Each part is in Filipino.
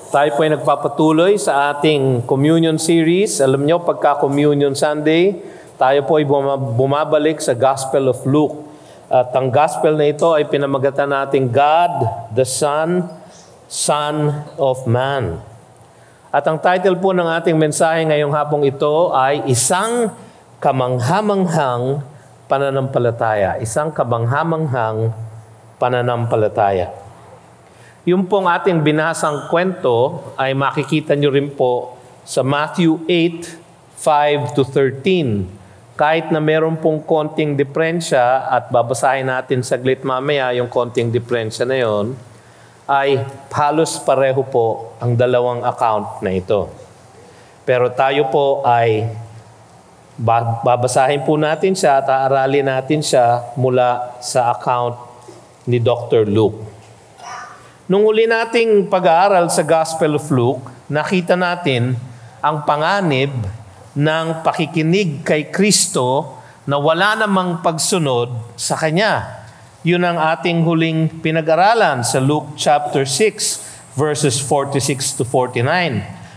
Tayo po ay nagpapatuloy sa ating communion series. Alam nyo, pagka Communion Sunday, tayo po ay bumabalik sa Gospel of Luke. At ang Gospel na ito ay pinamagatan natin God, the Son, Son of Man. At ang title po ng ating mensahe ngayong hapong ito ay Isang Kamanghamanghang Pananampalataya. Isang Kamanghamanghang Pananampalataya. Yung pong ating binasang kwento ay makikita nyo rin po sa Matthew 8:5-13. Kahit na meron pong konting diferensya at babasahin natin saglit mamaya yung konting diferensya na yon, ay halos pareho po ang dalawang account na ito. Pero tayo po ay babasahin po natin siya at aaralin natin siya mula sa account ni Dr. Luke. Nung uli nating pag-aaral sa Gospel of Luke, nakita natin ang panganib ng pakikinig kay Kristo na wala namang pagsunod sa Kanya. Yun ang ating huling pinag-aralan sa Luke chapter 6, verses 46-49.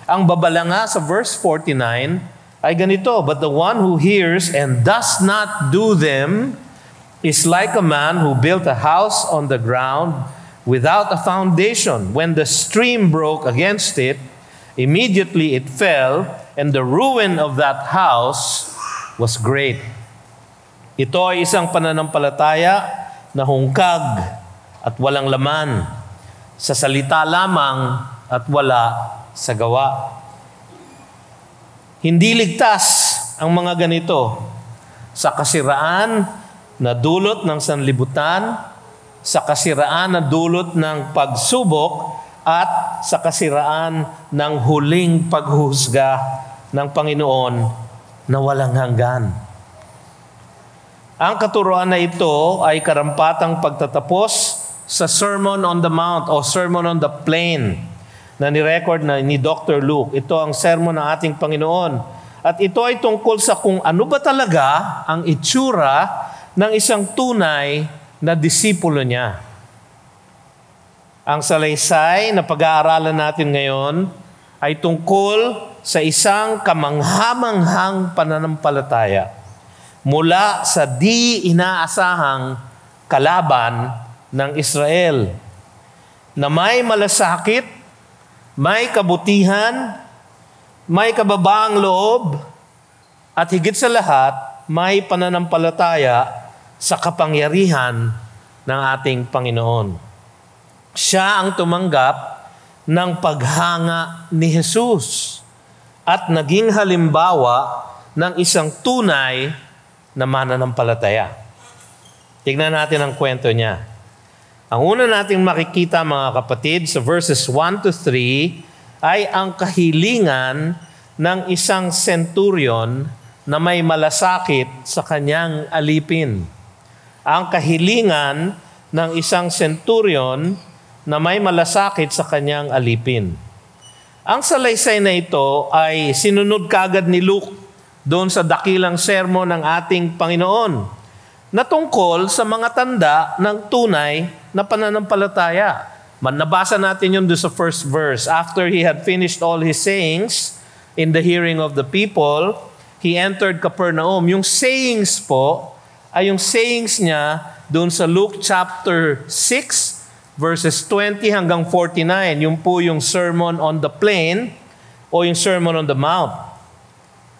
Ang babala nga sa verse 49 ay ganito, "But the one who hears and does not do them is like a man who built a house on the ground without a foundation. When the stream broke against it, immediately it fell, and the ruin of that house was great." Ito ay isang pananampalataya na hungkag at walang laman, sa salita lamang at wala sa gawa. Hindi ligtas ang mga ganito sa kasiraan na dulot ng sanlibutan, sa kasiraan na dulot ng pagsubok, at sa kasiraan ng huling paghuhusga ng Panginoon na walang hanggan. Ang katuruan na ito ay karampatang pagtatapos sa Sermon on the Mount o Sermon on the Plain na ni-record na ni Dr. Luke. Ito ang sermon ng ating Panginoon. At ito ay tungkol sa kung ano ba talaga ang itsura ng isang tunay na disipulo niya. Ang salaysay na pag-aaralan natin ngayon ay tungkol sa isang kamanghamanghang pananampalataya mula sa di inaasahang kalaban ng Israel na may malasakit, may kabutihan, may kababaang loob, at higit sa lahat, may pananampalataya sa kapangyarihan ng ating Panginoon. Siya ang tumanggap ng paghanga ni Jesus at naging halimbawa ng isang tunay na mananampalataya. Tignan natin ang kwento niya. Ang una nating makikita, mga kapatid, sa verses 1-3 ay ang kahilingan ng isang centurion na may malasakit sa kanyang alipin. Ang kahilingan ng isang centurion na may malasakit sa kanyang alipin. Ang salaysay na ito ay sinunod kaagad ni Luke doon sa dakilang sermon ng ating Panginoon na tungkol sa mga tanda ng tunay na pananampalataya. Nabasa natin yun doon sa first verse. After he had finished all his sayings in the hearing of the people, he entered Capernaum. Yung sayings po ay yung sayings niya doon sa Luke chapter 6, verses 20-49. Yung po yung Sermon on the Plain o yung Sermon on the Mount.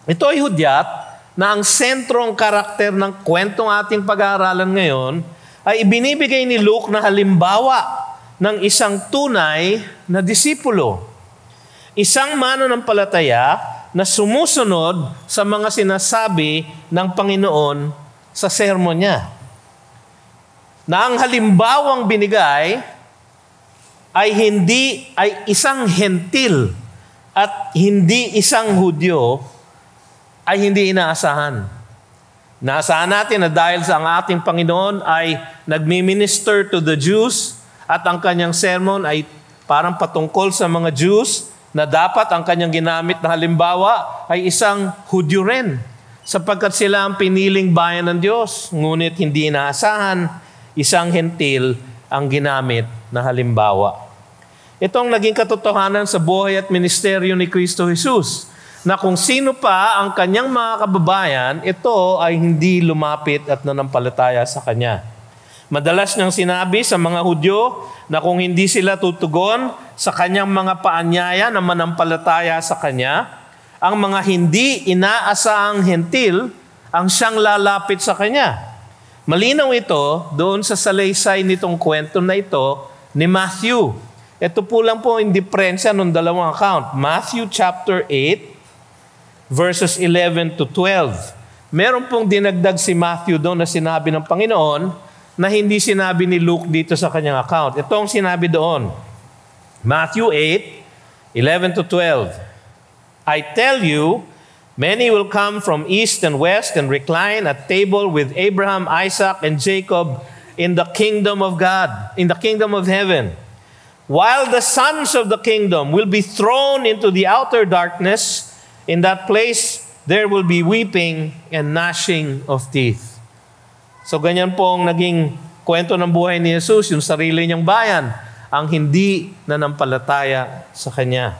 Ito ay hudyat na ang sentrong karakter ng kwentong ating pag-aaralan ngayon ay ibinibigay ni Luke na halimbawa ng isang tunay na disipulo. Isang mananampalataya na sumusunod sa mga sinasabi ng Panginoon sa sermon niya. Na ang halimbawang binigay ay isang hentil at hindi isang Hudyo ay hindi inaasahan. Naasahan natin na dahil sa ang ating Panginoon ay nagmi-minister to the Jews at ang kanyang sermon ay parang patungkol sa mga Jews, na dapat ang kanyang ginamit na halimbawa ay isang Hudyo rin, sapagkat sila ang piniling bayan ng Diyos. Ngunit hindi inaasahan, isang hentil ang ginamit na halimbawa. Ito ang naging katotohanan sa buhay at ministeryo ni Kristo Jesus, na kung sino pa ang kanyang mga kababayan, ito ay hindi lumapit at nanampalataya sa kanya. Madalas niyang sinabi sa mga Hudyo na kung hindi sila tutugon sa kanyang mga paanyaya na manampalataya sa kanya, ang mga hindi inaasahang hentil ang siyang lalapit sa kanya. Malinaw ito doon sa salaysay nitong kwento na ito ni Matthew. Ito po lang po yung diferensya ng dalawang account. Matthew chapter 8, verses 11 to 12. Meron pong dinagdag si Matthew doon na sinabi ng Panginoon na hindi sinabi ni Luke dito sa kanyang account. Ito ang sinabi doon. Matthew 8, 11 to 12. I tell you, many will come from east and west and recline at table with Abraham, Isaac, and Jacob in the kingdom of God, in the kingdom of heaven. While the sons of the kingdom will be thrown into the outer darkness, in that place there will be weeping and gnashing of teeth. So ganyan po ang naging kwento ng buhay ni Jesus, yung sarili niyang bayan, ang hindi nanampalataya sa Kanya.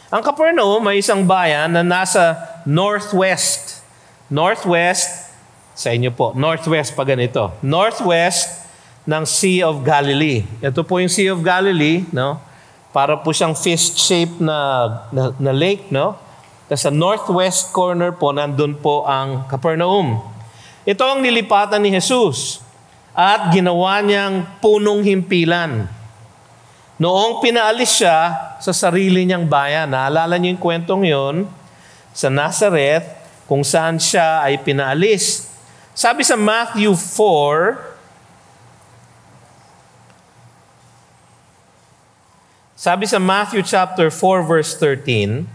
Ang Capernaum ay isang bayan na nasa northwest. Northwest, sa inyo po, northwest pa ganito. Northwest ng Sea of Galilee. Ito po yung Sea of Galilee, no? Para po siyang fist-shaped na lake, no? Sa northwest corner po, nandun po ang Capernaum. Ito ang nilipatan ni Jesus at ginawa niyang punong himpilan. Noong pinaalis siya sa sarili niyang bayan, naalala niyo yung kwentong yon sa Nazareth, kung saan siya ay pinaalis. Sabi sa Matthew 4, sabi sa Matthew chapter 4 verse 13,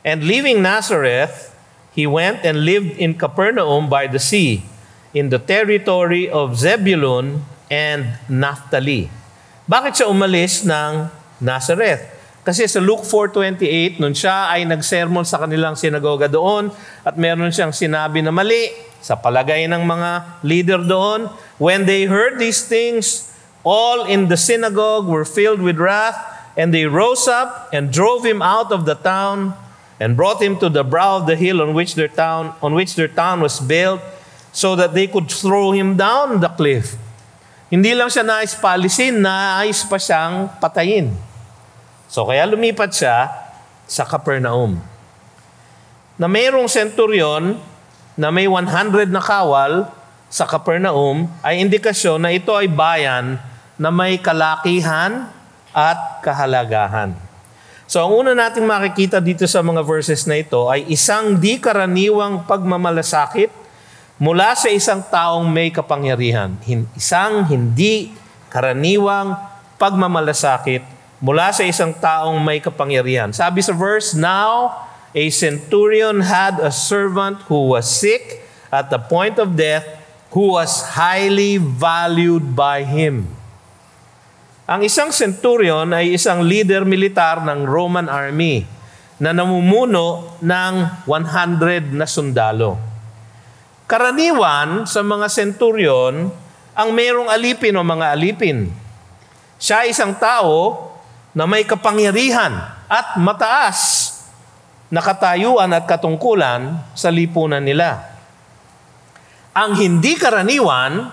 and leaving Nazareth, he went and lived in Capernaum by the sea, in the territory of Zebulun and Naphtali. Bakit siya umalis ng Nazareth? Kasi sa Luke 4:28, nung siya ay nagsermon sa kanilang sinagoga doon at meron siyang sinabi na mali sa palagay ng mga leader doon, when they heard these things, all in the synagogue were filled with wrath, and they rose up and drove him out of the town and brought him to the brow of the hill on which their town was built, so that they could throw him down the cliff. Hindi lang siya nais paalisin, nais pa siyang patayin. So kaya lumipat siya sa Capernaum. Na mayroong centurion na may 100 na kawal sa Capernaum ay indikasyon na ito ay bayan na may kalakihan at kahalagahan. So ang una nating makikita dito sa mga verses na ito ay isang di karaniwang pagmamalasakit mula sa isang taong may kapangyarihan. Isang hindi karaniwang pagmamalasakit mula sa isang taong may kapangyarihan. Sabi sa verse, now a centurion had a servant who was sick at the point of death, who was highly valued by him. Ang isang centurion ay isang leader militar ng Roman army na namumuno ng 100 na sundalo. Karaniwan sa mga centurion, ang mayroong alipin o mga alipin. Siya ay isang tao na may kapangyarihan at mataas na katayuan at katungkulan sa lipunan nila. Ang hindi karaniwan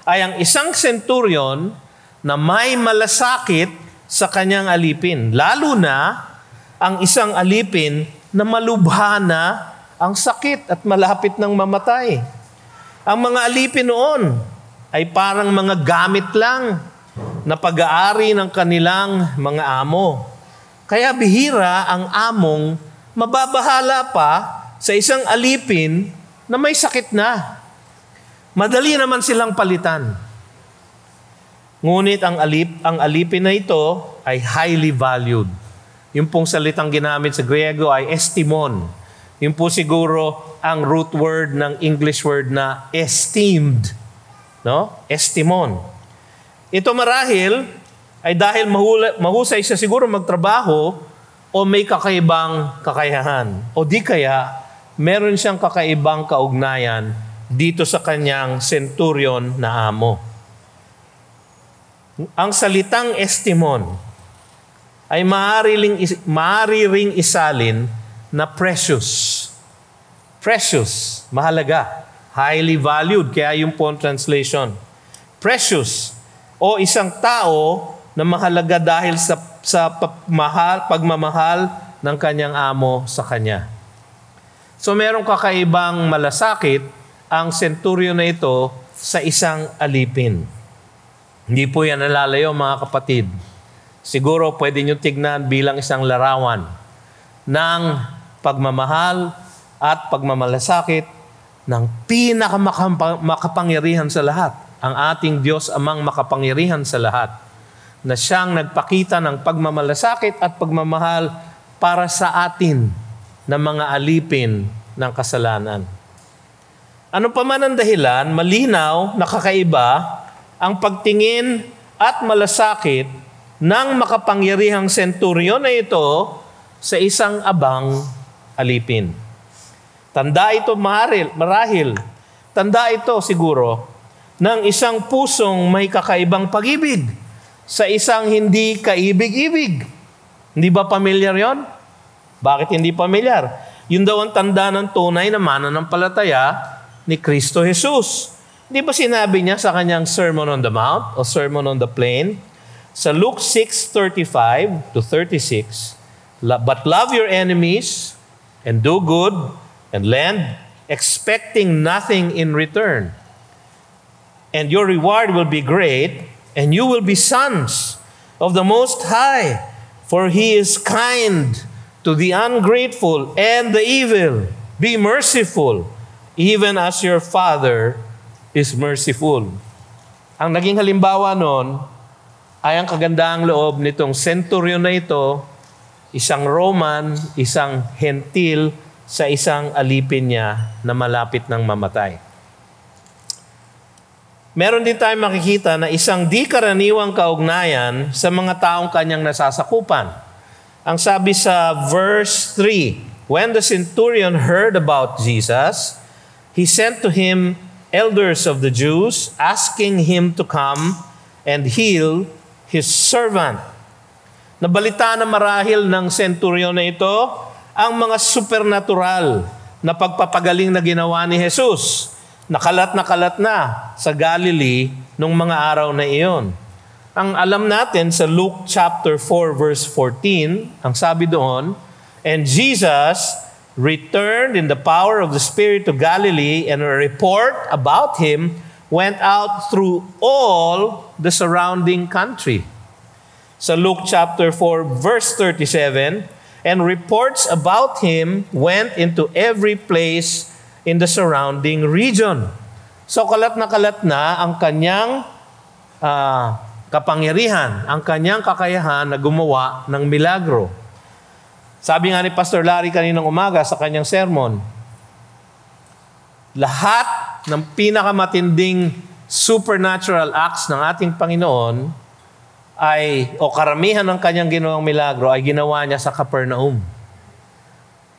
ay ang isang centurion na may malasakit sa kanyang alipin. Lalo na ang isang alipin na malubha na ang sakit at malapit ng mamatay. Ang mga alipin noon ay parang mga gamit lang na pag-aari ng kanilang mga amo. Kaya bihira ang among mababahala pa sa isang alipin na may sakit na. Madali naman silang palitan. Ngunit ang alipin na ito ay highly valued. Yung pong salitang ginamit sa Griego ay estimon. Yung po siguro ang root word ng English word na esteemed. No? Estimon. Ito marahil ay dahil mahusay siya siguro magtrabaho o may kakaibang kakayahan. O di kaya, meron siyang kakaibang kaugnayan dito sa kanyang centurion na amo. Ang salitang estimon ay maaari ring isalin na precious. Precious, mahalaga. Highly valued, kaya yung po ang translation. Precious, o isang tao na mahalaga dahil sa pagmamahal ng kanyang amo sa kanya. So merong kakaibang malasakit ang centurion na ito sa isang alipin. Hindi po yan nalalayo, mga kapatid. Siguro pwede nyo tignan bilang isang larawan ng pagmamahal at pagmamalasakit ng pinakamakapangyarihan sa lahat, ang ating Diyos Amang makapangyarihan sa lahat, na siyang nagpakita ng pagmamalasakit at pagmamahal para sa atin na mga alipin ng kasalanan. Ano pa man ang dahilan, malinaw, nakakaiba ang pagtingin at malasakit ng makapangyarihang centurion na ito sa isang abang alipin. Tanda ito marahil. Tanda ito siguro ng isang pusong may kakaibang pag-ibig sa isang hindi kaibig-ibig. Hindi ba pamilyar yon? Bakit hindi pamilyar? Yun daw ang tanda ng tunay na mananampalataya ni Kristo Jesus. Hindi ba sinabi niya sa kanyang Sermon on the Mount o Sermon on the Plain? Sa Luke 6:35-36, but love your enemies and do good and lend, expecting nothing in return. And your reward will be great, and you will be sons of the Most High, for He is kind to the ungrateful and the evil. Be merciful, even as your Father is merciful. Ang naging halimbawa noon ay ang kagandahang loob nitong centurion na ito, isang Roman, isang hentil, sa isang alipin niya na malapit ng mamatay. Meron din tayong makikita na isang di karaniwang kaugnayan sa mga taong kanyang nasasakupan. Ang sabi sa verse 3, when the centurion heard about Jesus, he sent to him elders of the Jews, asking him to come and heal his servant. Nabalita na marahil ng centurion na ito ang mga supernatural na pagpapagaling na ginawa ni Jesus. Nakalat na sa Galilee nung mga araw na iyon. Ang alam natin sa Luke chapter 4 verse 14, ang sabi doon, and Jesus returned in the power of the Spirit to Galilee, and a report about him went out through all the surrounding country. Sa Luke chapter 4 verse 37, and reports about him went into every place in the surrounding region. So kalat na ang kanyang kapangyarihan, ang kanyang kakayahan na gumawa ng milagro. Sabi nga ni Pastor Larry kaninang umaga sa kanyang sermon, lahat ng pinakamatinding supernatural acts ng ating Panginoon o karamihan ng kanyang ginawang milagro ay ginawa niya sa Capernaum.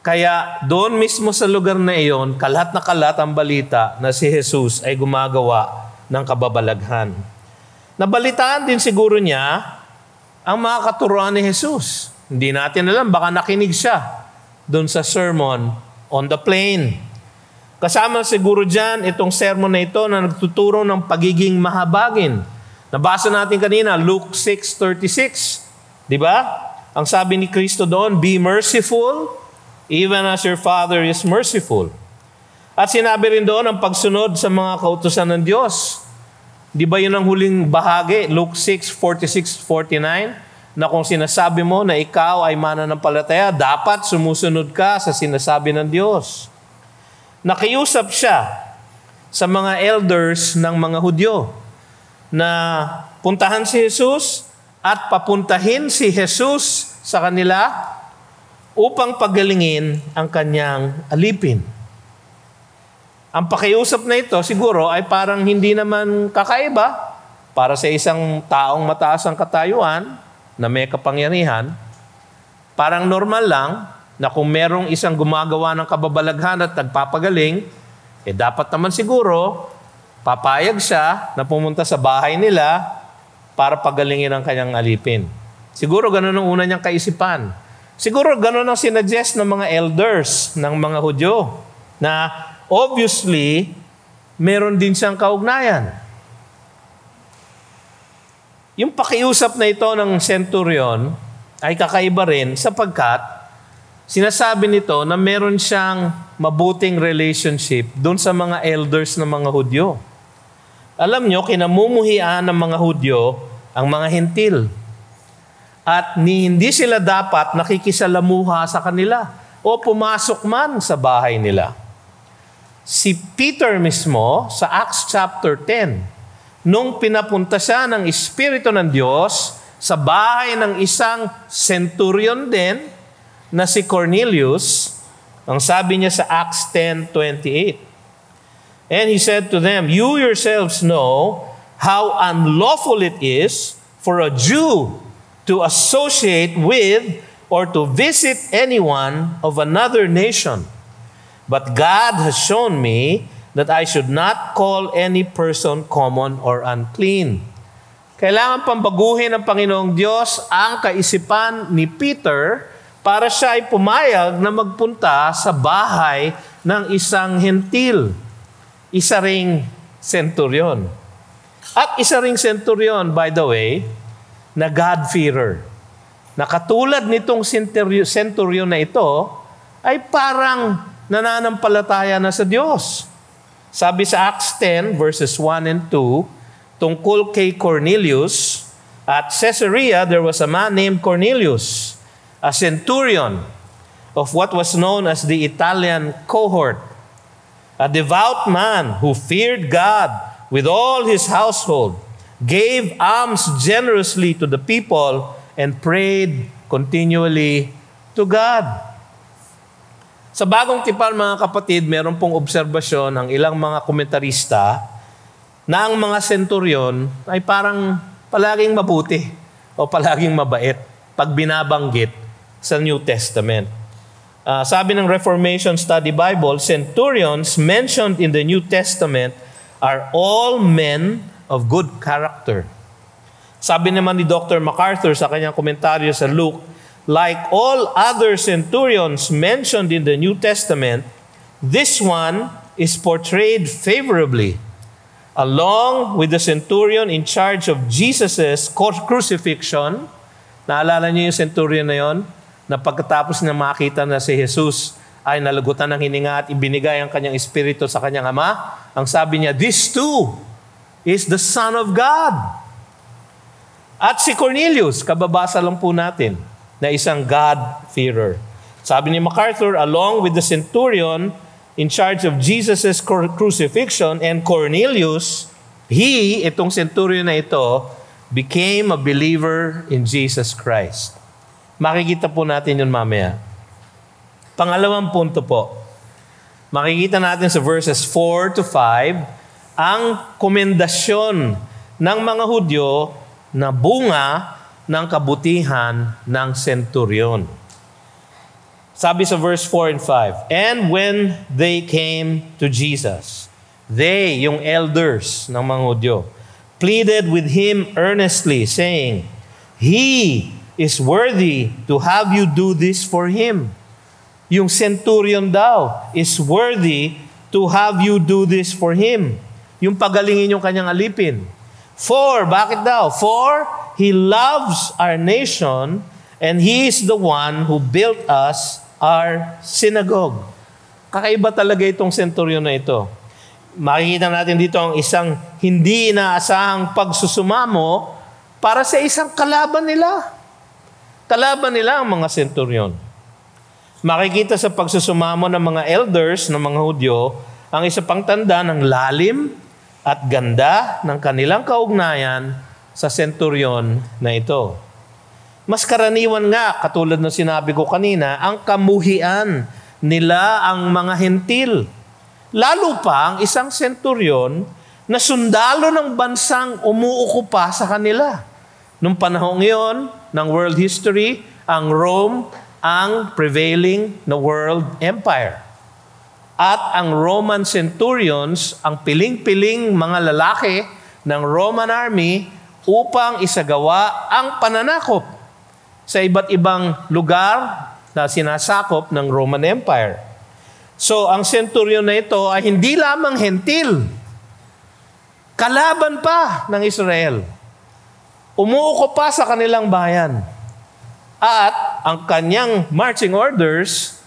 Kaya doon mismo sa lugar na iyon, kalat na kalat ang balita na si Jesus ay gumagawa ng kababalaghan. Nabalitaan din siguro niya ang mga katuruan ni Jesus. Hindi natin alam, baka nakinig siya doon sa Sermon on the Plain. Kasama siguro dyan itong sermon na ito na nagtuturo ng pagiging mahabagin. Nabasa natin kanina, Luke 6:36. Di ba? Ang sabi ni Kristo doon, be merciful, even as your Father is merciful. At sinabi rin doon ang pagsunod sa mga kautusan ng Diyos. Di ba yun ang huling bahagi, Luke 6:46-49, na kung sinasabi mo na ikaw ay mananampalataya, dapat sumusunod ka sa sinasabi ng Diyos. Nakiusap siya sa mga elders ng mga Hudyo na puntahan si Jesus at papuntahin si Jesus sa kanila upang pagalingin ang kanyang alipin. Ang pakiusap na ito siguro ay parang hindi naman kakaiba para sa isang taong mataas ang katayuan na may kapangyarihan. Parang normal lang na kung merong isang gumagawa ng kababalaghan at nagpapagaling, dapat naman siguro papayag siya na pumunta sa bahay nila para pagalingin ang kanyang alipin. Siguro ganun ang una niyang kaisipan. Siguro ganun ang sinuggest ng mga elders ng mga Hudyo na obviously meron din siyang kaugnayan. Yung pakiusap na ito ng centurion ay kakaiba rin sapagkat sinasabi nito na meron siyang mabuting relationship doon sa mga elders ng mga Hudyo. Alam nyo, kinamumuhian ng mga Hudyo ang mga Hentil. At hindi sila dapat nakikisalamuha sa kanila o pumasok man sa bahay nila. Si Peter mismo sa Acts chapter 10, nung pinapunta siya ng Espiritu ng Diyos sa bahay ng isang centurion din na si Cornelius, ang sabi niya sa Acts 10:28. And he said to them, "You yourselves know how unlawful it is for a Jew to associate with or to visit anyone of another nation. But God has shown me that I should not call any person common or unclean." Kailangan pambaguhin ng Panginoong Diyos ang kaisipan ni Peter para siya ay pumayag na magpunta sa bahay ng isang hentil. Isa ring centurion. At isa ring centurion, by the way, na God-fearer. Na katulad nitong centurion na ito, ay parang nananampalataya na sa Diyos. Sabi sa Acts 10, verses 1 and 2, tungkol kay Cornelius, at Caesarea there was a man named Cornelius, a centurion of what was known as the Italian cohort, a devout man who feared God with all his household, gave alms generously to the people, and prayed continually to God. Sa Bagong Tipan, mga kapatid, meron pong obserbasyon ng ilang mga komentarista na ang mga centurion ay parang palaging mabuti o palaging mabait pag binabanggit sa New Testament. Sabi ng Reformation Study Bible, centurions mentioned in the New Testament are all men of good character. Sabi naman ni Dr. MacArthur sa kanyang komentaryo sa Luke, like all other centurions mentioned in the New Testament, this one is portrayed favorably, along with the centurion in charge of Jesus' crucifixion. Naalala niyo yung centurion na yon? Na pagkatapos na makita na si Jesus ay nalagutan ng hininga at ibinigay ang kanyang espiritu sa kanyang ama, ang sabi niya, "This too is the Son of God." At si Cornelius, kababasa lang po natin, na isang God-fearer. Sabi ni MacArthur, along with the centurion in charge of Jesus' crucifixion and Cornelius, itong centurion na ito, became a believer in Jesus Christ. Makikita po natin yun mamaya. Pangalawang punto po, makikita natin sa verses 4 to 5, ang komendasyon ng mga Hudyo na bunga ng kabutihan ng centurion. Sabi sa verse 4 and 5, and when they came to Jesus, they, yung elders ng mga Hudyo, pleaded with him earnestly, saying, "He is worthy to have you do this for him." Yung centurion daw is worthy to have you do this for him. Yung pagalingin yung kanyang alipin. Bakit daw? For he loves our nation and he is the one who built us our synagogue. Kakaiba talaga itong centurion na ito. Makikita natin dito ang isang hindi inaasahang pagsusumamo para sa isang kalaban nila. Kalaban nila ang mga centurion. Makikita sa pagsusumamo ng mga elders ng mga Hudyo ang isa pang tanda ng lalim at ganda ng kanilang kaugnayan sa centurion na ito. Mas karaniwan nga, katulad ng sinabi ko kanina, ang kamuhian nila ang mga hentil. Lalo pa ang isang centurion na sundalo ng bansang umuukupa sa kanila. Nung panahong iyon ng world history, ang Rome ang prevailing na world empire. At ang Roman centurions, ang piling-piling mga lalaki ng Roman army upang isagawa ang pananakop sa iba't ibang lugar na sinasakop ng Roman Empire. So, ang centurion na ito ay hindi lamang hentil, kalaban pa ng Israel. Umuuko pa sa kanilang bayan. At ang kanyang marching orders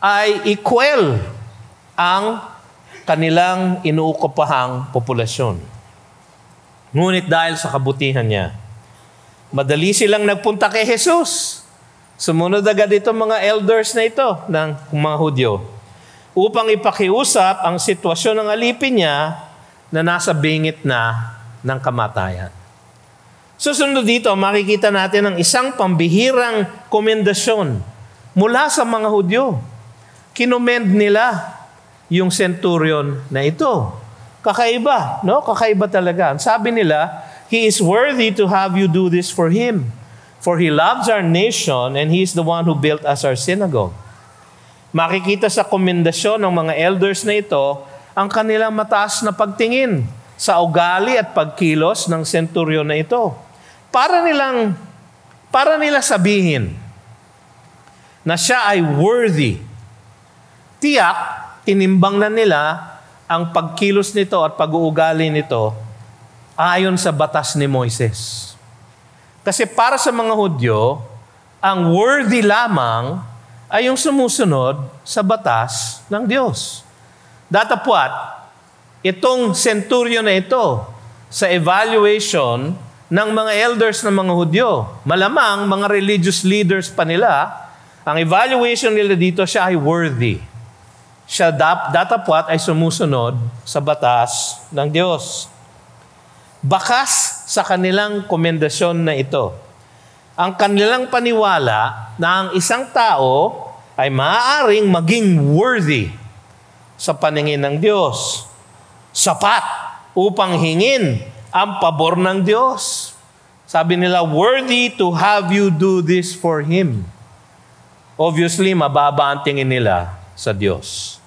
ay equal ang kanilang inuukupahang populasyon. Ngunit dahil sa kabutihan niya, madali silang nagpunta kay Jesus. Sumunod agad itong mga elders na ito ng mga Hudyo upang ipakiusap ang sitwasyon ng alipin niya na nasa bingit na ng kamatayan. Susunod dito, makikita natin ang isang pambihirang komendasyon mula sa mga Hudyo. Kinomend nila yung centurion na ito. Kakaiba, no? Kakaiba talaga. Sabi nila, he is worthy to have you do this for him. For he loves our nation and he is the one who built us our synagogue. Makikita sa komendasyon ng mga elders na ito ang kanilang mataas na pagtingin sa ugali at pagkilos ng centurion na ito. Para nila sabihin na siya ay worthy. Tiyak, tinimbang na nila ang pagkilos nito at pag-uugali nito ayon sa batas ni Moises. Kasi para sa mga Hudyo, ang worthy lamang ay yung sumusunod sa batas ng Diyos. Datapwat, itong centurion na ito sa evaluation ng mga elders ng mga Hudyo, malamang mga religious leaders pa nila, ang evaluation nila dito, siya ay worthy. Siya datapwat ay sumusunod sa batas ng Diyos. Bakas sa kanilang komendasyon na ito, ang kanilang paniwala na ang isang tao ay maaaring maging worthy sa paningin ng Diyos, sapat upang hingin ang pabor ng Diyos. Sabi nila, worthy to have you do this for Him. Obviously, mababa ang tingin nila sa Diyos.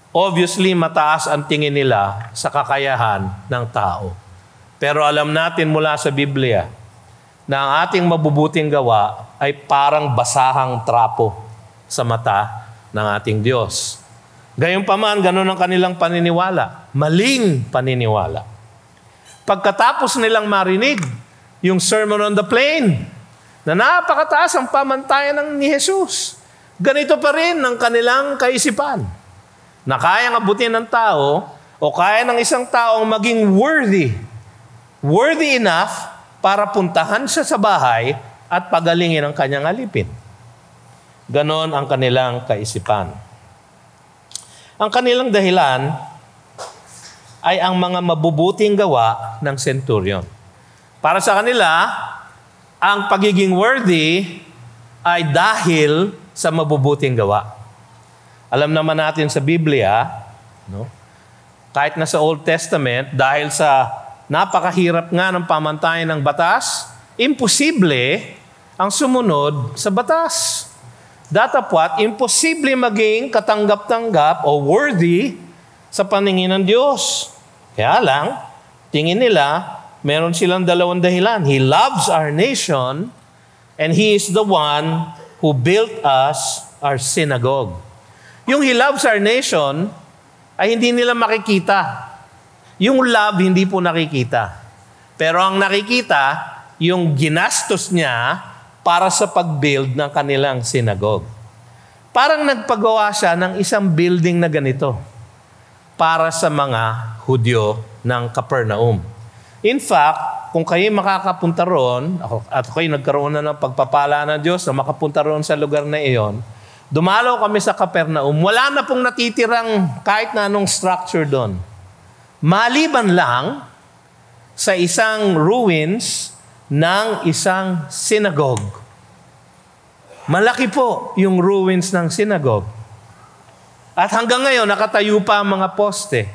Obviously, mataas ang tingin nila sa kakayahan ng tao. Pero alam natin mula sa Biblia na ang ating mabubuting gawa ay parang basahang trapo sa mata ng ating Diyos. Gayunpaman, ganun ang kanilang paniniwala. Maling paniniwala. Pagkatapos nilang marinig yung Sermon on the Plain, na napakataas ang pamantayan ni Jesus, ganito pa rin ang kanilang kaisipan. Na kayang abutin ng tao o kaya ng isang taong maging worthy enough para puntahan siya sa bahay at pagalingin ang kanyang alipin. Ganon ang kanilang kaisipan. Ang kanilang dahilan ay ang mga mabubuting gawa ng centurion. Para sa kanila, ang pagiging worthy ay dahil sa mabubuting gawa. Alam naman natin sa Biblia, no? Kahit na sa Old Testament, dahil sa napakahirap nga ng pamantayan ng batas, imposible ang sumunod sa batas. Datapwat, imposible maging katanggap-tanggap o worthy sa paningin ng Diyos. Kaya lang, tingin nila, meron silang dalawang dahilan. He loves our nation and He is the one who built us our synagogue. Yung He loves our nation ay hindi nila makikita. Yung love, hindi po nakikita. Pero ang nakikita, yung ginastos niya para sa pag-build ng kanilang synagogue. Parang nagpagawa siya ng isang building na ganito para sa mga Hudyo ng Capernaum. In fact, kung kayo makakapunta roon, at kayo nagkaroon na ng pagpapala ng Diyos na makapunta roon sa lugar na iyon, dumalaw kami sa Capernaum, wala na pong natitirang kahit na anong structure doon. Maliban lang sa isang ruins ng isang synagogue. Malaki po yung ruins ng synagogue. At hanggang ngayon, nakatayo pa ang mga poste.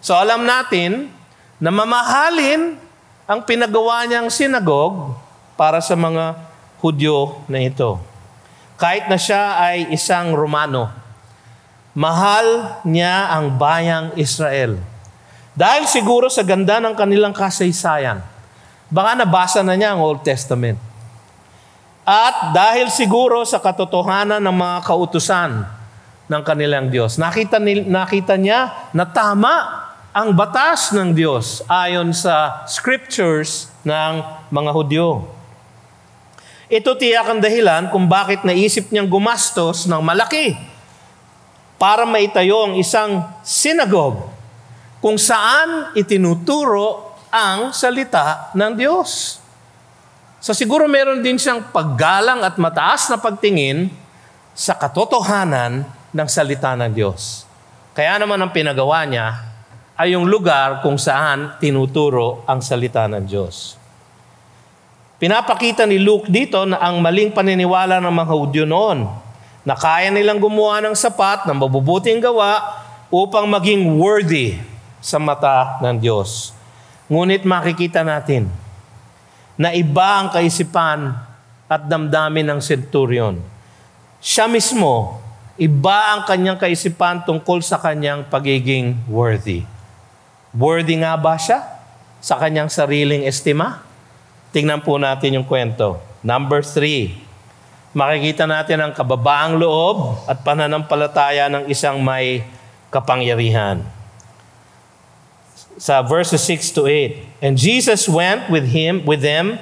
So alam natin na mamahalin ang pinagawa niyang synagogue para sa mga Hudyo na ito. Kahit na siya ay isang Romano, mahal niya ang bayang Israel. Dahil siguro sa ganda ng kanilang kasaysayan, baka nabasa na niya ang Old Testament. At dahil siguro sa katotohanan ng mga kautusan ng kanilang Diyos, nakita niya na tama ang batas ng Diyos ayon sa scriptures ng mga Hudyo. Ito tiyak ang dahilan kung bakit naisip niyang gumastos ng malaki para maitayo ang isang synagogue kung saan itinuturo ang salita ng Diyos. So siguro meron din siyang paggalang at mataas na pagtingin sa katotohanan ng salita ng Diyos. Kaya naman ang pinagawa niya ay yung lugar kung saan tinuturo ang salita ng Diyos. Pinapakita ni Luke dito na ang maling paniniwala ng mga Hudyo noon na kaya nilang gumawa ng sapat, ng mabubuting gawa upang maging worthy sa mata ng Diyos. Ngunit makikita natin na iba ang kaisipan at damdamin ng centurion. Siya mismo, iba ang kanyang kaisipan tungkol sa kanyang pagiging worthy. Worthy nga ba siya sa kanyang sariling estima? Tingnan po natin yung kwento. Number 3, makikita natin ang kababaang loob at pananampalataya ng isang may kapangyarihan. Sa verses 6 to 8. And Jesus went with them.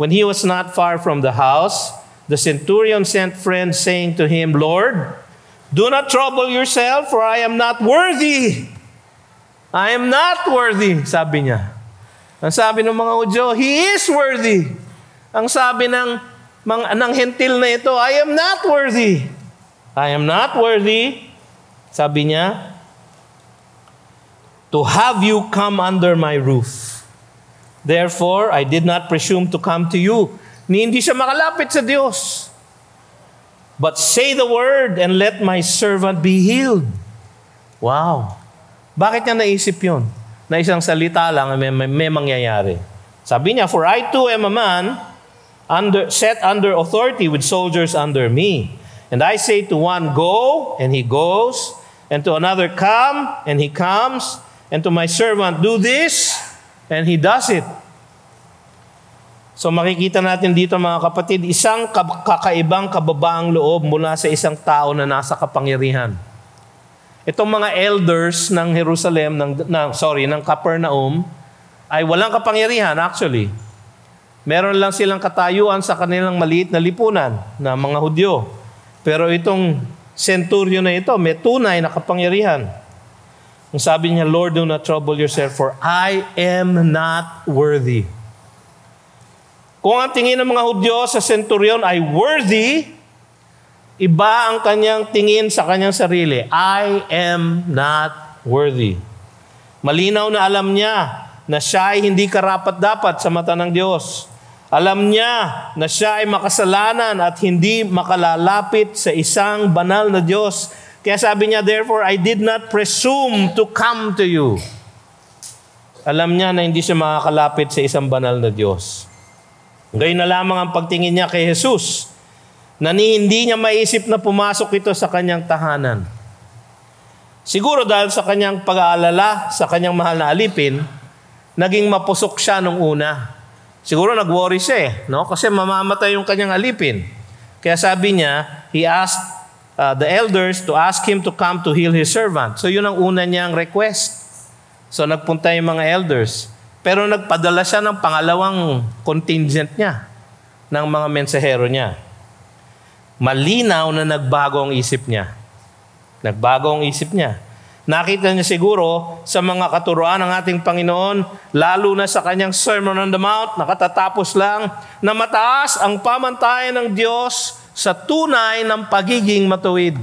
When he was not far from the house, the centurion sent friends saying to him, Lord, do not trouble yourself, for I am not worthy. I am not worthy, sabi niya. Ang sabi ng mga Hudyo, He is worthy. Ang sabi ng hentil na ito, I am not worthy. I am not worthy, sabi niya, to have you come under my roof. Therefore, I did not presume to come to you. Hindi siya makalapit sa Diyos. But say the word and let my servant be healed. Wow. Bakit niya naisip yun? Na isang salita lang may mangyayari. Sabi niya, for I too am a man set under authority with soldiers under me. And I say to one, go, and he goes. And to another, come, and he comes. And to my servant, do this, and he does it. So makikita natin dito mga kapatid, isang kakaibang kababaang loob mula sa isang tao na nasa kapangyarihan. Itong mga elders ng Jerusalem, ng Capernaum, ay walang kapangyarihan actually. Meron lang silang katayuan sa kanilang maliit na lipunan na mga Hudyo. Pero itong centurion na ito, may tunay na kapangyarihan. Ang sabi niya, Lord, do not trouble yourself, for I am not worthy. Kung ang tingin ng mga Hudyo sa centurion ay worthy, iba ang kanyang tingin sa kanyang sarili. I am not worthy. Malinaw na alam niya na siya ay hindi karapat-dapat sa mata ng Diyos. Alam niya na siya ay makasalanan at hindi makalalapit sa isang banal na Diyos. Kaya sabi niya, therefore, I did not presume to come to you. Alam niya na hindi siya makakalapit sa isang banal na Diyos. Ngayon na lamang ang pagtingin niya kay Jesus, na hindi niya maisip na pumasok ito sa kanyang tahanan. Siguro dahil sa kanyang pag-aalala, sa kanyang mahal na alipin, naging mapusok siya nung una. Siguro nag-worry siya no? Kasi mamamatay yung kanyang alipin. Kaya sabi niya, he asked the elders to ask him to come to heal his servant. So yun ang una niyang request. So nagpunta yung mga elders. Pero nagpadala siya ng pangalawang contingent niya, ng mga mensahero niya. Malinaw na nagbago ang isip niya. Nagbago ang isip niya. Nakita niya siguro sa mga katuruan ng ating Panginoon, lalo na sa kanyang Sermon on the Mount, nakatatapos lang, na mataas ang pamantayan ng Diyos sa tunay ng pagiging matuwid.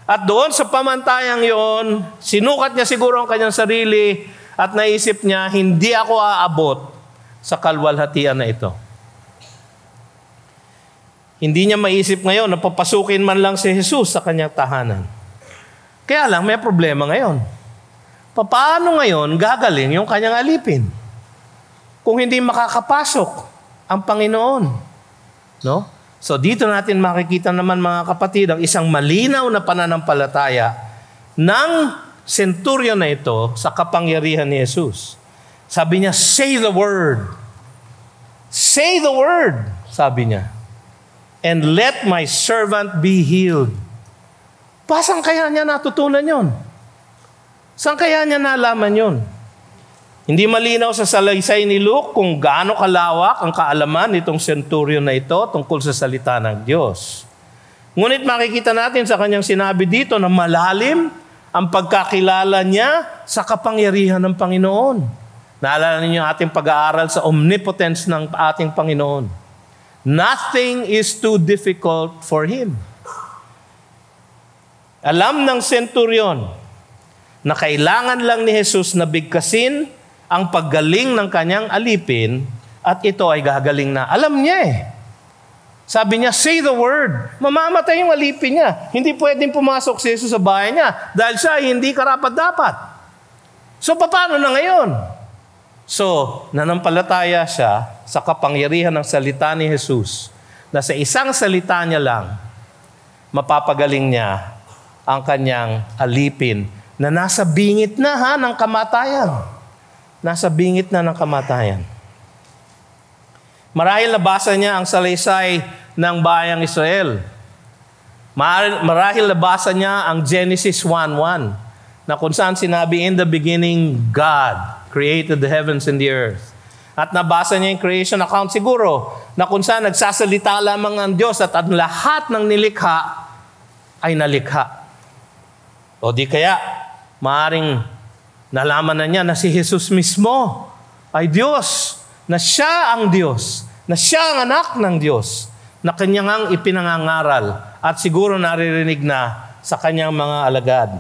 At doon sa pamantayang yon, sinukat niya siguro ang kanyang sarili at naisip niya, hindi ako aabot sa kalwalhatian na ito. Hindi niya maisip ngayon na papasukin man lang si Jesus sa kanyang tahanan. Kaya lang, may problema ngayon. Paano ngayon gagaling yung kanyang alipin? Kung hindi makakapasok ang Panginoon. No? So dito natin makikita naman mga kapatid ang isang malinaw na pananampalataya ng centurion na ito sa kapangyarihan ni Jesus. Sabi niya, say the word. Say the word. sabi niya. And let my servant be healed. Saan kaya niya natutunan yon? Saan kaya niya nalaman yon? Hindi malinaw sa salaysay ni Luke kung gaano kalawak ang kaalaman nitong centurion na ito tungkol sa salita ng Diyos. Ngunit makikita natin sa kanyang sinabi dito na malalim ang pagkakilala niya sa kapangyarihan ng Panginoon. Naalala ninyo ating pag-aaral sa omnipotence ng ating Panginoon. Nothing is too difficult for Him. Alam ng centurion na kailangan lang ni Jesus na bigkasin ang paggaling ng kanyang alipin at ito ay gagaling na. Alam niya eh. Sabi niya, say the word. Mamamatay yung alipin niya. Hindi pwedeng pumasok si Jesus sa bahay niya dahil siya hindi karapat-dapat. So, paano na ngayon? So, nanampalataya siya sa kapangyarihan ng salita ni Jesus na sa isang salita niya lang, mapapagaling niya ang kanyang alipin na nasa bingit na ng kamatayan. Nasa bingit na ng kamatayan. Marahil nabasa niya ang salaysay ng bayang Israel. Marahil nabasa niya ang Genesis 1:1 na kung saan sinabi, in the beginning, God created the heavens and the earth. At nabasa niya yung creation account siguro na kung saan nagsasalita lamang ang Diyos at ang lahat ng nilikha ay nalikha. O di kaya, maaaring nalaman na niya na si Jesus mismo ay Diyos, na siya ang Diyos, na siya ang anak ng Diyos, na kanyang ipinangangaral at siguro naririnig na sa kanyang mga alagad.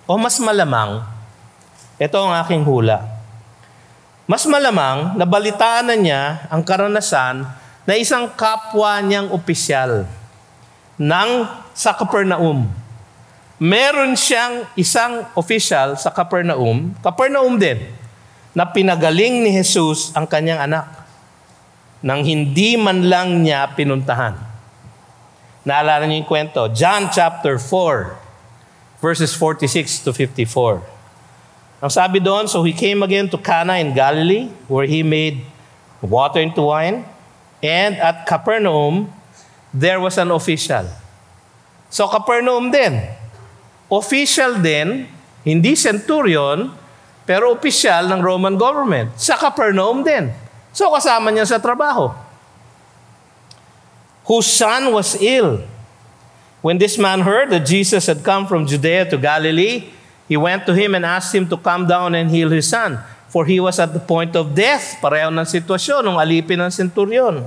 O mas malamang, ito ang aking hula, mas malamang nabalitaan na niya ang karanasan na isang kapwa niyang opisyal sa Capernaum. Meron siyang isang opisyal sa Capernaum din, na pinagaling ni Jesus ang kanyang anak nang hindi man lang niya pinuntahan. Naalala niyo yung kwento? John chapter 4, verses 46 to 54. Ang sabi doon, so he came again to Cana in Galilee, where he made water into wine. And at Capernaum, there was an official. So Capernaum din. Official din, hindi centurion, pero opisyal ng Roman government. Sa Capernaum din. So kasama niya sa trabaho. Whose son was ill. When this man heard that Jesus had come from Judea to Galilee, he went to him and asked him to come down and heal his son. For he was at the point of death. Pareho ng sitwasyon ng alipin ng centurion.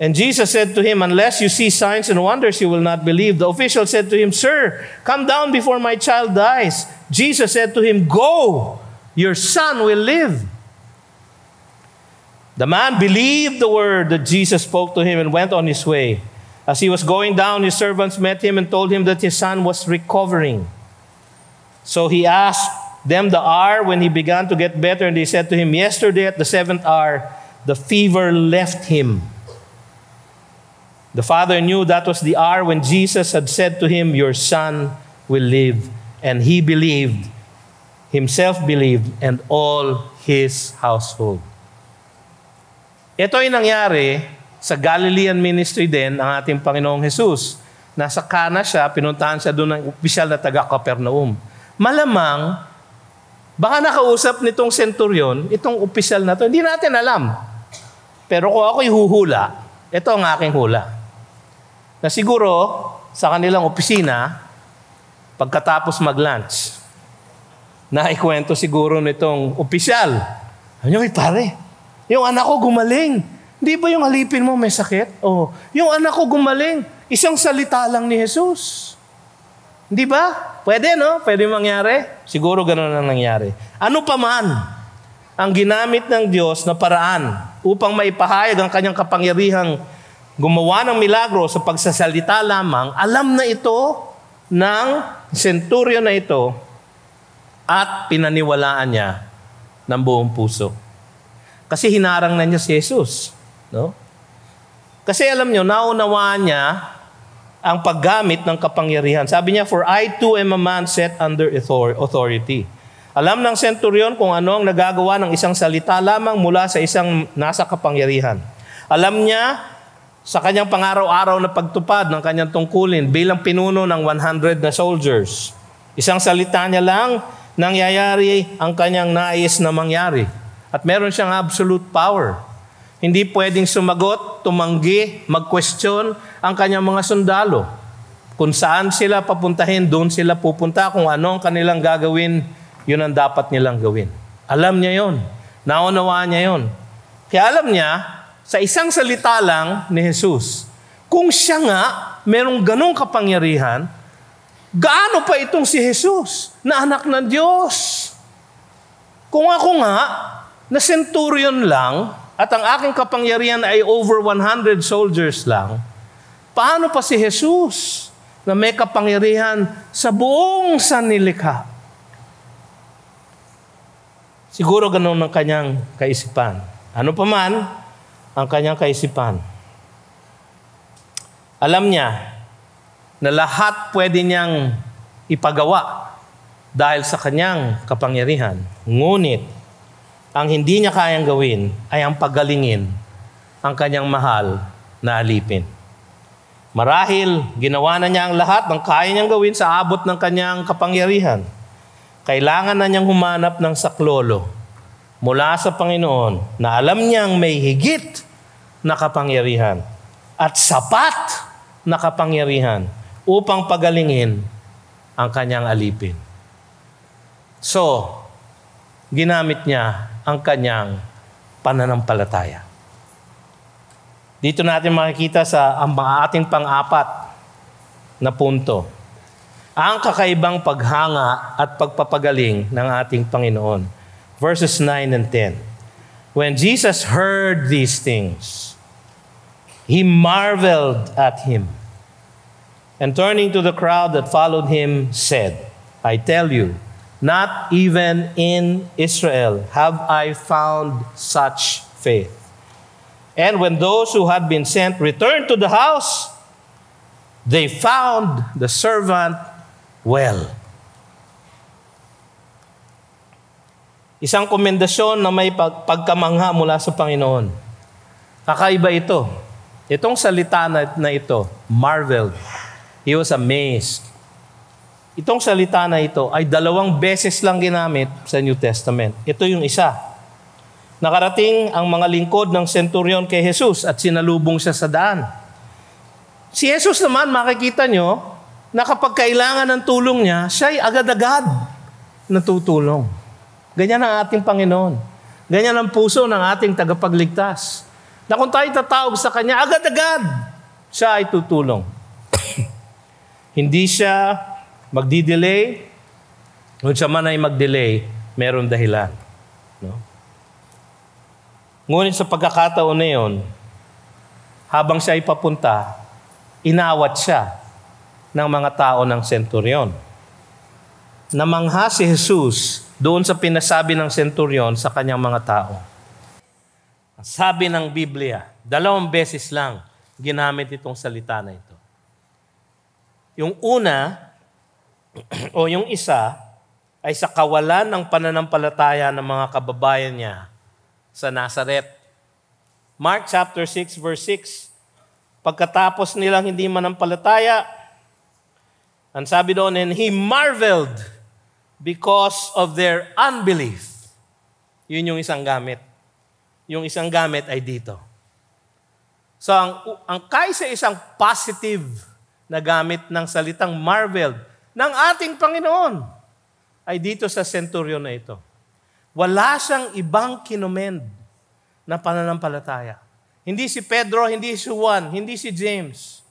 And Jesus said to him, unless you see signs and wonders, you will not believe. The official said to him, Sir, come down before my child dies. Jesus said to him, Go, your son will live. The man believed the word that Jesus spoke to him and went on his way. As he was going down, his servants met him and told him that his son was recovering. So he asked them the hour when he began to get better, and they said to him, Yesterday at the 7th hour, the fever left him. The father knew that was the hour when Jesus had said to him, Your son will live. And he believed, himself believed, and all his household. Ito ay nangyari sa Galilean ministry din ng ating Panginoong Jesus. Nasa Cana siya, pinuntahan siya doon ng opisyal na taga-Capernaum. Malamang, baka nakausap nitong centurion, itong opisyal na to, hindi natin alam. Pero kung ako'y huhula, ito ang aking hula. Na siguro, sa kanilang opisina, pagkatapos mag-lunch, naikwento siguro nitong opisyal. Ano yung pare? Yung anak ko gumaling. Di ba yung alipin mo may sakit? Oh, yung anak ko gumaling. Isang salita lang ni Jesus. Di ba? Pwede, no? Pwede mangyari. Siguro ganun ang nangyari. Ano pa man ang ginamit ng Diyos na paraan upang maipahayag ang kanyang kapangyarihang gumawa ng milagro sa pagsasalita lamang, alam na ito ng centurion na ito at pinaniwalaan niya ng buong puso. Kasi hinarang na niya si Jesus. No? Kasi alam niyo, naunawaan niya ang paggamit ng kapangyarihan. Sabi niya, For I too am a man set under authority. Alam ng centurion kung ano ang nagagawa ng isang salita lamang mula sa isang nasa kapangyarihan. Alam niya sa kanyang pang-araw-araw na pagtupad ng kanyang tungkulin bilang pinuno ng 100 na soldiers. Isang salita niya lang, nangyayari ang kanyang nais na mangyari. At meron siyang absolute power. Hindi pwedeng sumagot, tumanggi, mag-question ang kanyang mga sundalo. Kung saan sila papuntahin, doon sila pupunta. Kung ano ang kanilang gagawin, yun ang dapat nilang gawin. Alam niya yon. Naunawaan niya yon. Kaya alam niya, sa isang salita lang ni Jesus, kung siya nga merong ganong kapangyarihan, gaano pa itong si Jesus na anak ng Diyos? Kung ako nga, na centurion lang, at ang aking kapangyarihan ay over 100 soldiers lang, paano pa si Jesus na may kapangyarihan sa buong sanlilikha? Siguro ganun ang kanyang kaisipan. Ano pa man ang kanyang kaisipan. Alam niya na lahat pwede niyang ipagawa dahil sa kanyang kapangyarihan. Ngunit, ang hindi niya kayang gawin ay ang paggalingin ang kanyang mahal na alipin. Marahil, ginawa na niya ang lahat ng kaya niyang gawin sa abot ng kanyang kapangyarihan. Kailangan na niyang humanap ng saklolo mula sa Panginoon na alam niyang may higit na kapangyarihan at sapat na kapangyarihan upang pagalingin ang kanyang alipin. So, ginamit niya ang kanyang pananampalataya. Dito natin makikita sa ating pang-apat na punto, ang kakaibang paghanga at pagpapagaling ng ating Panginoon. Verses 9 and 10. When Jesus heard these things, he marveled at him. And turning to the crowd that followed him, said, I tell you, not even in Israel have I found such faith. And when those who had been sent returned to the house, they found the servant well. Isang komendasyon na may pagkamangha mula sa Panginoon. Kakaiba ito. Itong salita na ito, marveled. He was amazed. Itong salita na ito ay 2 beses lang ginamit sa New Testament. Ito yung isa. Nakarating ang mga lingkod ng centurion kay Jesus at sinalubong siya sa daan. Si Jesus naman, makikita nyo, na kapag kailangan ng tulong niya, siya'y agad-agad natutulong. Ganyan ang ating Panginoon. Ganyan ang puso ng ating tagapagligtas. Na kung tayo tatawag sa Kanya, agad-agad siya ay tutulong. Hindi siya magdi-delay. Kung siya man ay mag-delay, meron dahilan. No? Ngunit sa pagkakataon na yun, habang siya ay papunta, inawat siya ng mga tao ng centurion. Namangha si Jesus doon sa pinasabi ng centurion sa kanyang mga tao. Sabi ng Biblia, 2 beses lang ginamit itong salita na ito. Yung una, o yung isa, ay sa kawalan ng pananampalataya ng mga kababayan niya sa Nazaret. Mark chapter 6 verse 6, pagkatapos nilang hindi manampalataya, ang sabi doon, and he marveled because of their unbelief. Yun yung isang gamit. Yung isang gamit ay dito. So, ang kaisa isang positive na gamit ng salitang marveled ng ating Panginoon ay dito sa centurion na ito. Wala siyang ibang kinomend na pananampalataya. Hindi si Pedro, hindi si Juan, hindi si James.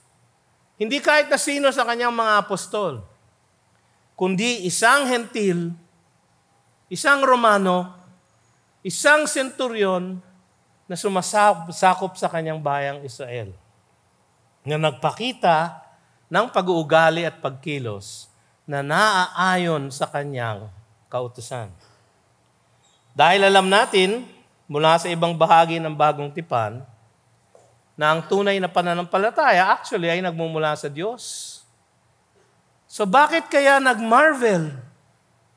Hindi kahit na sino sa kanyang mga apostol. Kundi isang hentil, isang Romano, isang centurion na sumasakop sa kanyang bayang Israel. Na nagpakita ng pag-uugali at pagkilos na naaayon sa kanyang kautusan. Dahil alam natin, mula sa ibang bahagi ng Bagong Tipan, na ang tunay na pananampalataya actually ay nagmumula sa Diyos. So bakit kaya nagmarvel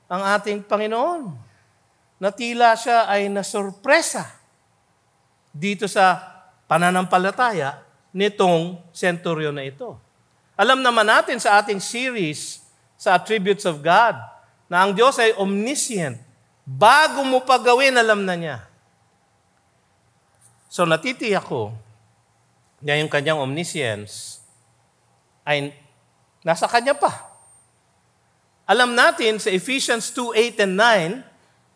ang ating Panginoon? Na tila siya ay nasurpresa dito sa pananampalataya nitong centurion na ito. Alam naman natin sa ating series sa Attributes of God na ang Diyos ay omniscient. Bago mo pa gawin, alam na niya. So natitiyak ko na yung kanyang omniscience ay nasa kanya pa. Alam natin sa Ephesians 2:8 and 9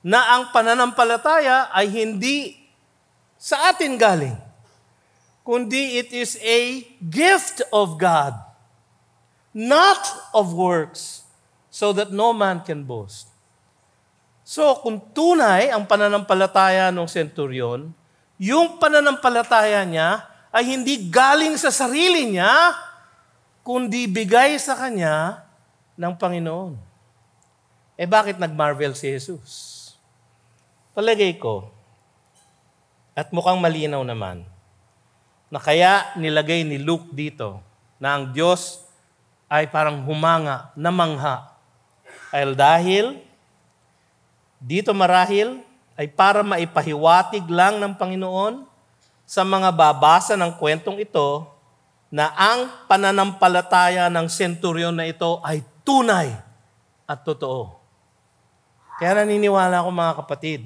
na ang pananampalataya ay hindi sa atin galing, kundi it is a gift of God, not of works, so that no man can boast. So, kung tunay ang pananampalataya ng centurion, yung pananampalataya niya ay hindi galing sa sarili niya, kundi bigay sa kanya ng Panginoon. Bakit nagmarvel si Jesus? Palagay ko, at mukhang malinaw naman, na kaya nilagay ni Luke dito na ang Diyos ay parang humanga, namangha. Dahil dito marahil ay para maipahiwatig lang ng Panginoon sa mga babasa ng kwentong ito na ang pananampalataya ng centurion na ito ay tunay at totoo. Kaya naniniwala ako mga kapatid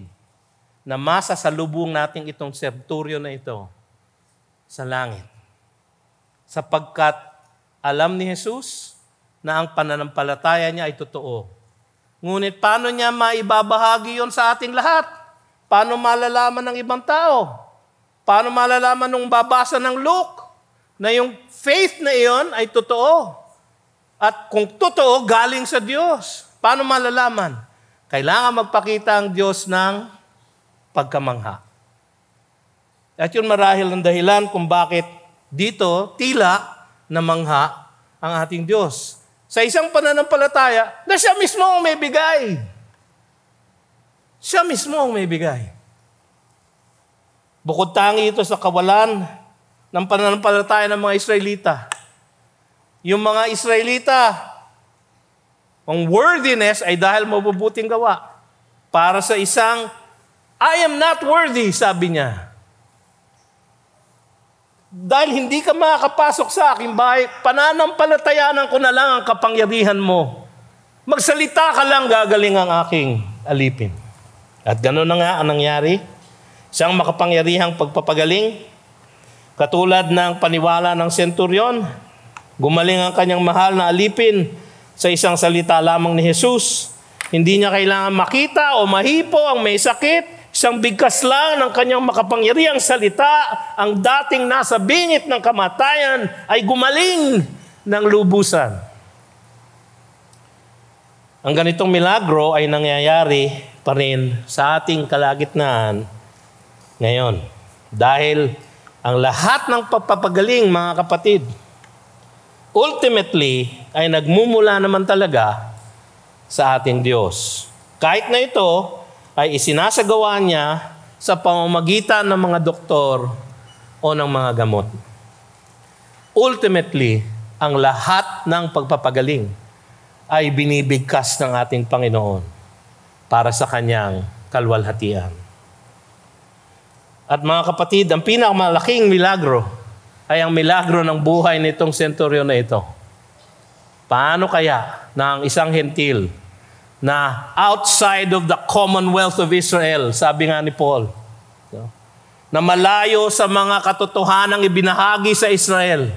na masasalubong natin itong centurion na ito sa langit. Sapagkat alam ni Jesus na ang pananampalataya niya ay totoo. Ngunit paano niya maibabahagi yon sa ating lahat? Paano malalaman ng ibang tao? Paano malalaman nung babasa ng Luke na yung faith na iyon ay totoo? At kung totoo, galing sa Diyos. Paano malalaman? Kailangan magpakita ang Diyos ng pagkamangha. At yun marahil ang dahilan kung bakit dito tila namangha ang ating Diyos. Sa isang pananampalataya na siya mismo ang may bigay. Siya mismo ang may bigay. Bukod tangi ito sa kawalan ng pananampalataya ng mga Israelita. Yung mga Israelita, ang worthiness ay dahil mabubuting gawa. Para sa isang, I am not worthy, sabi niya. Dahil hindi ka makakapasok sa aking bahay, pananampalatayanan ko na lang ang kapangyarihan mo. Magsalita ka lang, gagaling ang aking alipin. At gano'n na nga ang nangyari. Siyang makapangyarihang pagpapagaling, katulad ng paniwala ng centurion, gumaling ang kanyang mahal na alipin sa isang salita lamang ni Jesus. Hindi niya kailangan makita o mahipo ang may sakit. Isang bigkas lang ng kanyang makapangyarihang salita, ang dating nasa bingit ng kamatayan ay gumaling ng lubusan. Ang ganitong milagro ay nangyayari pa rin sa ating kalagitnaan ngayon. Dahil ang lahat ng pagpapagaling, mga kapatid, ultimately ay nagmumula naman talaga sa ating Diyos. Kahit na ito ay isinasagawa niya sa pamamagitan ng mga doktor o ng mga gamot. Ultimately, ang lahat ng pagpapagaling ay binibigkas ng ating Panginoon para sa kanyang kalwalhatian. At mga kapatid, ang pinakamalaking milagro ay ang milagro ng buhay nitong centurion na ito. Paano kaya na ang isang hentil na outside of the commonwealth of Israel, sabi nga ni Paul, na malayo sa mga katotohanang ibinahagi sa Israel,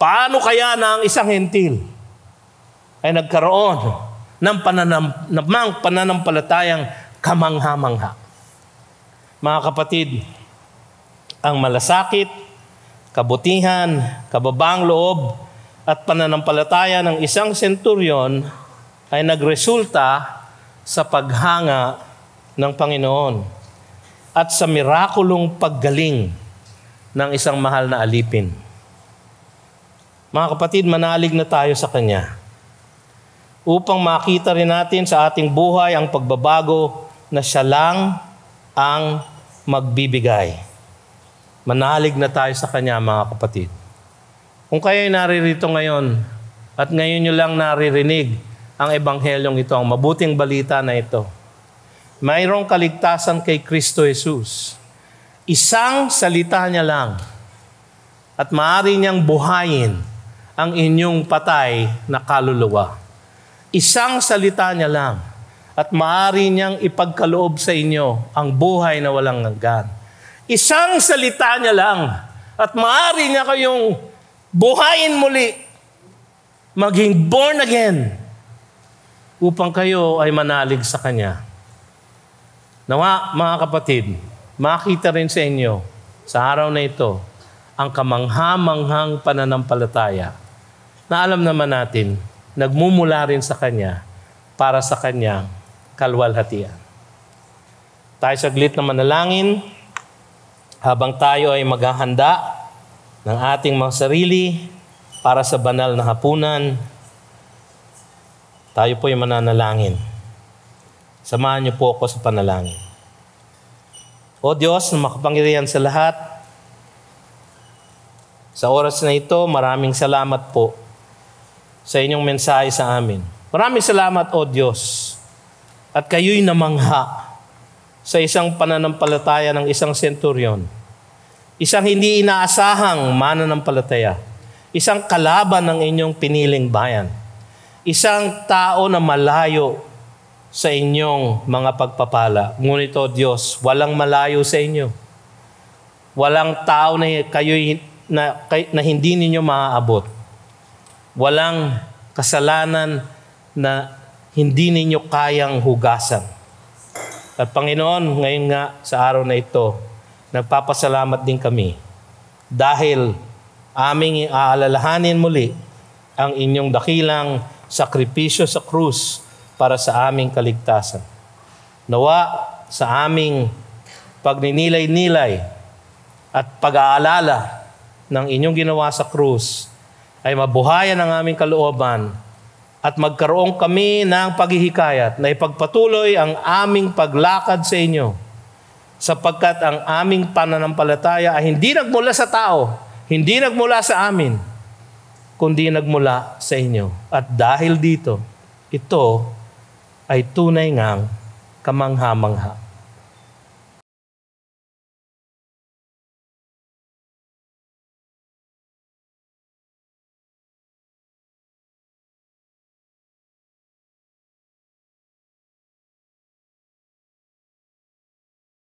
paano kaya na ang isang hentil ay nagkaroon ng pananampalatayang kamangha-mangha? Mga kapatid, ang malasakit, kabutihan, kababang loob, at pananampalataya ng isang centurion ay nagresulta sa paghanga ng Panginoon at sa mirakulong paggaling ng isang mahal na alipin. Mga kapatid, manalig na tayo sa Kanya upang makita rin natin sa ating buhay ang pagbabago na Siya lang ang magbibigay. Manalig na tayo sa Kanya, mga kapatid. Kung kayo'y naririto ngayon at ngayon nyo lang naririnig ang ebanghelyong ito, ang mabuting balita na ito, mayroong kaligtasan kay Kristo Jesus. Isang salita niya lang at maaari niyang buhayin ang inyong patay na kaluluwa. Isang salita niya lang at maaari niyang ipagkaloob sa inyo ang buhay na walang hanggan. Isang salita niya lang at maaari niya kayong buhayin muli, maging born again, upang kayo ay manalig sa Kanya. Nawa, mga kapatid, makita rin sa inyo sa araw na ito ang kamangha-manghang pananampalataya na alam naman natin, nagmumula rin sa Kanya para sa Kanyang kalwalhatian. Tayo saglit na manalangin habang tayo ay maghahanda ng ating mga sarili para sa banal na hapunan. Tayo po ay mananalangin. Samahan niyo po ako sa panalangin. O Diyos na makapangyarihan sa lahat, sa oras na ito, maraming salamat po sa inyong mensahe sa amin. Maraming salamat, O Diyos. At kayo'y namangha sa isang pananampalataya ng isang senturyon. Isang hindi inaasahang mananampalataya. Isang kalaban ng inyong piniling bayan. Isang tao na malayo sa inyong mga pagpapala. Ngunit, O Diyos, walang malayo sa inyo. Walang tao na na hindi ninyo maaabot. Walang kasalanan na hindi ninyo kayang hugasan. At Panginoon, ngayon nga sa araw na ito, nagpapasalamat din kami dahil aming aalalahanin muli ang inyong dakilang sakripisyo sa krus para sa aming kaligtasan. Nawa sa aming pagninilay-nilay at pag-aalala ng inyong ginawa sa krus ay mabuhayan ang aming kalooban at magkaroon kami ng paghihikayat na ipagpatuloy ang aming paglakad sa inyo sapagkat ang aming pananampalataya ay hindi nagmula sa tao, hindi nagmula sa amin, kundi nagmula sa inyo. At dahil dito, ito ay tunay ngang kamangha-mangha.